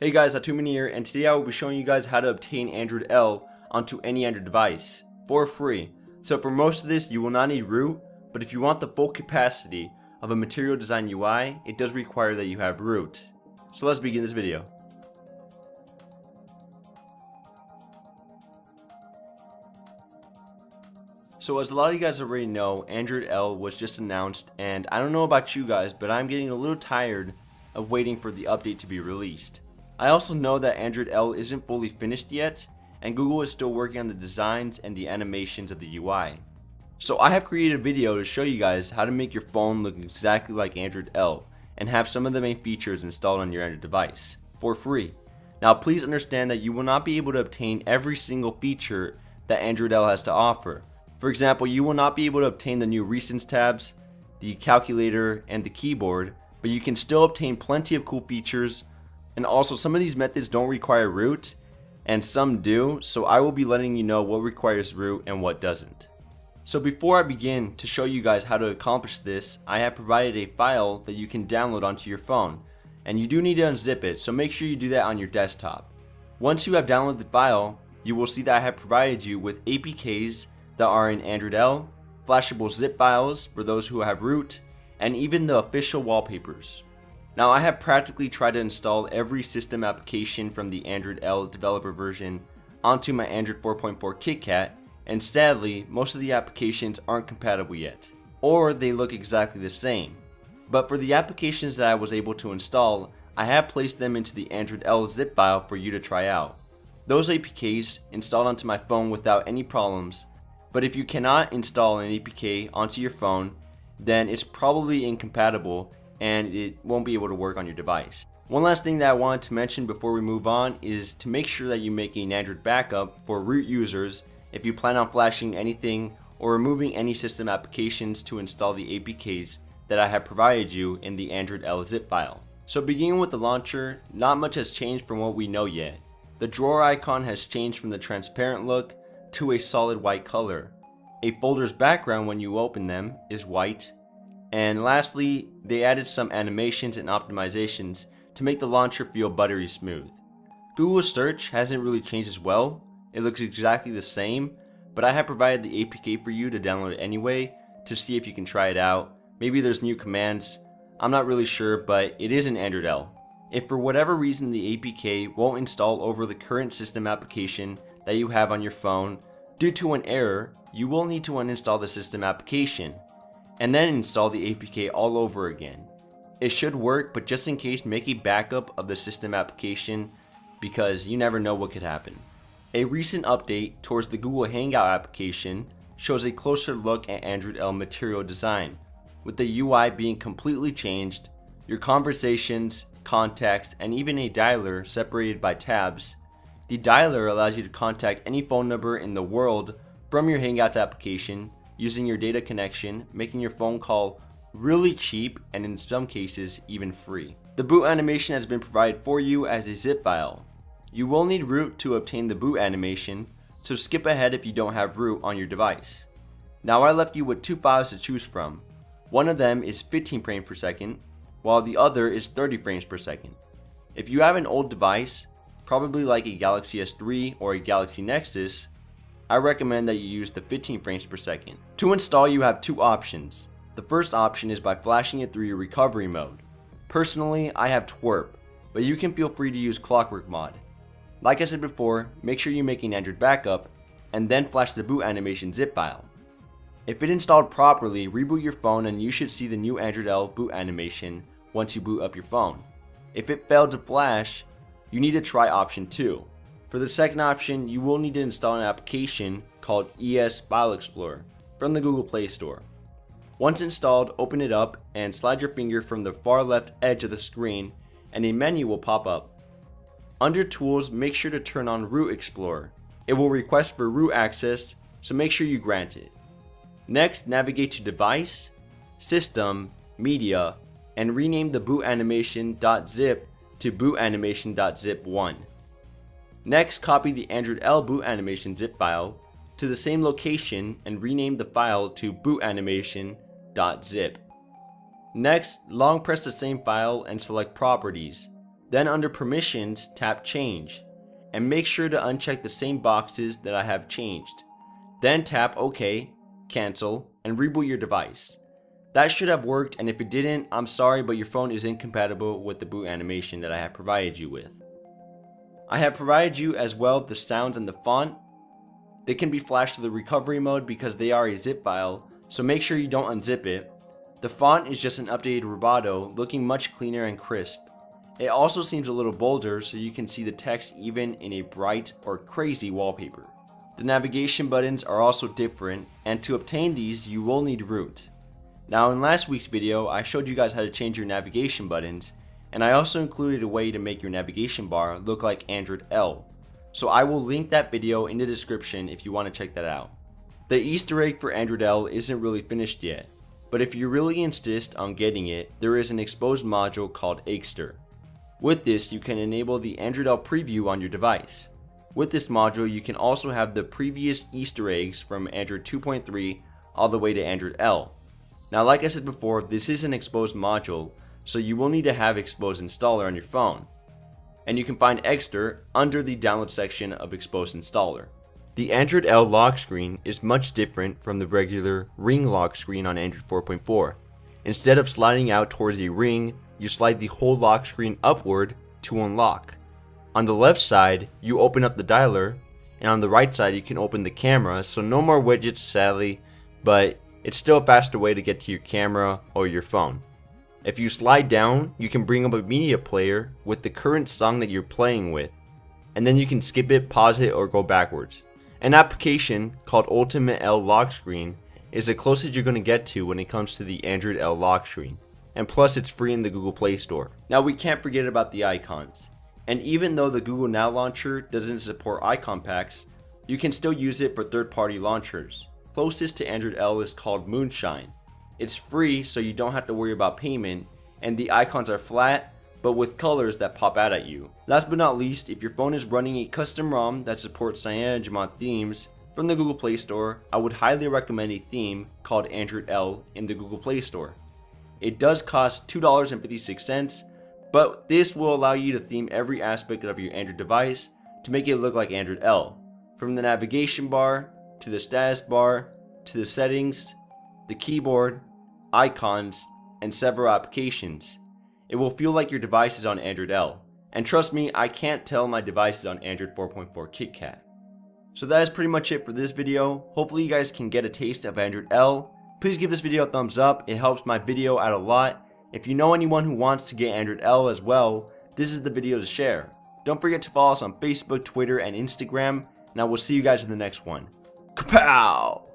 Hey guys, Atumini here, and today I will be showing you guys how to obtain Android L onto any Android device for free. So for most of this, you will not need root, but if you want the full capacity of a Material Design UI, it does require that you have root. So let's begin this video. So as a lot of you guys already know, Android L was just announced, and I don't know about you guys, but I'm getting a little tired of waiting for the update to be released. I also know that Android L isn't fully finished yet, and Google is still working on the designs and the animations of the UI. So I have created a video to show you guys how to make your phone look exactly like Android L and have some of the main features installed on your Android device for free. Now please understand that you will not be able to obtain every single feature that Android L has to offer. For example, you will not be able to obtain the new Recents tabs, the calculator, and the keyboard, but you can still obtain plenty of cool features. And also, some of these methods don't require root, and some do, so I will be letting you know what requires root and what doesn't. So before I begin to show you guys how to accomplish this, I have provided a file that you can download onto your phone, and you do need to unzip it, so make sure you do that on your desktop. Once you have downloaded the file, you will see that I have provided you with APKs that are in Android L, flashable zip files for those who have root, and even the official wallpapers. Now I have practically tried to install every system application from the Android L developer version onto my Android 4.4 KitKat, and sadly most of the applications aren't compatible yet, or they look exactly the same. But for the applications that I was able to install, I have placed them into the Android L zip file for you to try out. Those APKs installed onto my phone without any problems, but if you cannot install an APK onto your phone, then it's probably incompatible and it won't be able to work on your device. One last thing that I wanted to mention before we move on is to make sure that you make an Android backup for root users if you plan on flashing anything or removing any system applications to install the APKs that I have provided you in the Android L zip file. So beginning with the launcher, not much has changed from what we know yet. The drawer icon has changed from the transparent look to a solid white color. A folder's background when you open them is white. And lastly, they added some animations and optimizations to make the launcher feel buttery smooth. Google search hasn't really changed as well. It looks exactly the same, but I have provided the APK for you to download it anyway to see if you can try it out. Maybe there's new commands. I'm not really sure, but it is in Android L. If for whatever reason the APK won't install over the current system application that you have on your phone due to an error, you will need to uninstall the system application and then install the APK all over again. It should work, but just in case, make a backup of the system application because you never know what could happen. A recent update towards the Google Hangout application shows a closer look at Android L material design, with the UI being completely changed, your conversations, contacts, and even a dialer separated by tabs. The dialer allows you to contact any phone number in the world from your Hangouts application using your data connection, making your phone call really cheap and in some cases even free. The boot animation has been provided for you as a zip file. You will need root to obtain the boot animation, so skip ahead if you don't have root on your device. Now I left you with two files to choose from. One of them is 15 frames per second, while the other is 30 frames per second. If you have an old device, probably like a Galaxy S3 or a Galaxy Nexus, I recommend that you use the 15 frames per second. To install, you have two options. The first option is by flashing it through your recovery mode. Personally, I have twerp, but you can feel free to use Clockwork mod. Like I said before, make sure you make an Android backup and then flash the boot animation zip file. If it installed properly, reboot your phone and you should see the new Android L boot animation once you boot up your phone. If it failed to flash, you need to try option 2. For the second option, you will need to install an application called ES File Explorer from the Google Play Store. Once installed, open it up and slide your finger from the far left edge of the screen and a menu will pop up. Under Tools, make sure to turn on Root Explorer. It will request for root access, so make sure you grant it. Next, navigate to Device, System, Media, and rename the bootanimation.zip to bootanimation.zip1. Next, copy the Android L boot animation zip file to the same location and rename the file to bootanimation.zip. Next, long press the same file and select Properties. Then under permissions, tap change, and make sure to uncheck the same boxes that I have changed. Then tap OK, cancel, and reboot your device. That should have worked, and if it didn't, I'm sorry, but your phone is incompatible with the boot animation that I have provided you with. I have provided you as well the sounds and the font. They can be flashed to the recovery mode because they are a zip file, so make sure you don't unzip it. The font is just an updated rubato, looking much cleaner and crisp. It also seems a little bolder, so you can see the text even in a bright or crazy wallpaper. The navigation buttons are also different, and to obtain these you will need root. Now in last week's video I showed you guys how to change your navigation buttons, and I also included a way to make your navigation bar look like Android L. So I will link that video in the description if you want to check that out. The Easter egg for Android L isn't really finished yet, but if you really insist on getting it, there is an exposed module called Eggster. With this you can enable the Android L preview on your device. With this module you can also have the previous Easter eggs from Android 2.3 all the way to Android L. Now like I said before, this is an exposed module, so you will need to have exposed installer on your phone. And you can find Eggster under the download section of exposed installer. The Android L lock screen is much different from the regular ring lock screen on Android 4.4. Instead of sliding out towards a ring, you slide the whole lock screen upward to unlock. On the left side, you open up the dialer, and on the right side you can open the camera, so no more widgets sadly, but it's still a faster way to get to your camera or your phone. If you slide down, you can bring up a media player with the current song that you're playing with, and then you can skip it, pause it, or go backwards. An application called Ultimate L Lock Screen is the closest you're going to get to when it comes to the Android L lock screen, and plus it's free in the Google Play Store. Now we can't forget about the icons, and even though the Google Now launcher doesn't support icon packs, you can still use it for third-party launchers. Closest to Android L is called Moonshine. It's free, so you don't have to worry about payment, and the icons are flat but with colors that pop out at you. Last but not least, if your phone is running a custom ROM that supports CyanogenMod themes from the Google Play Store, I would highly recommend a theme called Android L in the Google Play Store. It does cost $2.56, but this will allow you to theme every aspect of your Android device to make it look like Android L. From the navigation bar, to the status bar, to the settings, the keyboard, icons, and several applications. It will feel like your device is on Android L. And trust me, I can't tell my device is on Android 4.4 KitKat. So that is pretty much it for this video. Hopefully you guys can get a taste of Android L. Please give this video a thumbs up, it helps my video out a lot. If you know anyone who wants to get Android L as well, this is the video to share. Don't forget to follow us on Facebook, Twitter, and Instagram, and I will see you guys in the next one. Kapow!